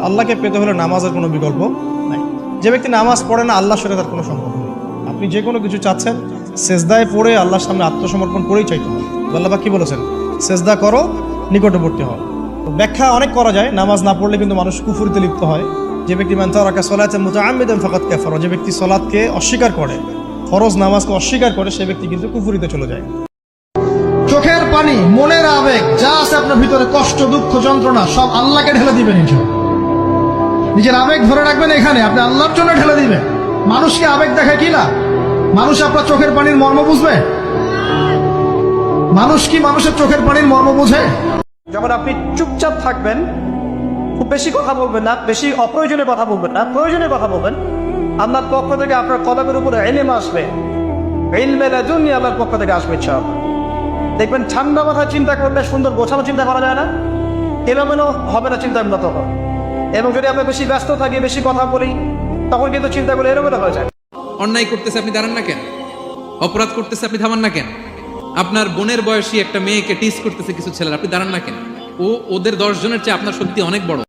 আল্লাহকে পেতে হলে নামাজের কোনো বিকল্প নাই। যে ব্যক্তি নামাজ পড়ে না, আল্লাহর সাথে তার কোনো সম্পর্ক নেই। আপনি যে কোনো কিছু চাচ্ছেন, সেজদায় পড়ে আল্লাহর সামনে আত্মসমর্পণ করেই চাইতে হবে। আল্লাহ পাক কি বলেছেন? সেজদা করো, নিকটবর্তী হও। ব্যাখ্যা অনেক করা যায়। নামাজ না পড়লে কিন্তু মানুষ কুফরিতে লিপ্ত হয়। যে ব্যক্তি মান তারাকা সালাতান মুতাআম্মিদান ফাকাদ কাফারা, যে ব্যক্তি সালাতকে অস্বীকার করে, ফরজ নামাজকে অস্বীকার করে, সে ব্যক্তি কিন্তু কুফরিতে চলে যায়। চোখের পানি, মনের আবেগ যা আছে আপনার ভিতরে, কষ্ট, দুঃখ, যন্ত্রণা, সব আল্লাহকে ঢেলে দিবেন। নিজের আবেগ ধরে রাখবেন এখানে, আপনি আল্লাহর জন্য ঢেলে দিবেন। মানুষকে আবেগ দেখায় কি না? মানুষ আপনার চোখের পানির মর্ম বুঝবে? মানুষ কি মানুষের চোখের পানির মর্ম বুঝে? যখন আপনি চুপচাপ থাকবেন, খুব বেশি কথা বলবেন না, বেশি অপ্রয়োজনীয় কথা বলবেন না, প্রয়োজনীয় কথা বলবেন, আল্লাহর পক্ষ থেকে আপনার কদমের উপরে ইলম আসবে। ইলমে লাদুন্নি আল্লাহর পক্ষ থেকে আসবে। ইনশাআল্লাহ দেখবেন ঠান্ডা মাথায় চিন্তা করলে সুন্দর গোছানো চিন্তা করা যায় না, এলোমেলো হবে না চিন্তাগুলো তখন। এবং যদি আমরা বেশি ব্যস্ত থাকি, বেশি কথা বলি, তখন কিন্তু চিন্তাগুলো এলোমেলো হয়ে যায়। অন্যায় করতেছে আপনি দাঁড়ান না কেন? অপরাধ করতেছে আপনি থামান না কেন? আপনার বোনের বয়সী একটা মেয়েকে টিস করতেছে কিছু ছেলেরা, আপনি দাঁড়ান না কেন? ওদের 10 জনের চেয়ে আপনার শক্তি অনেক বড়।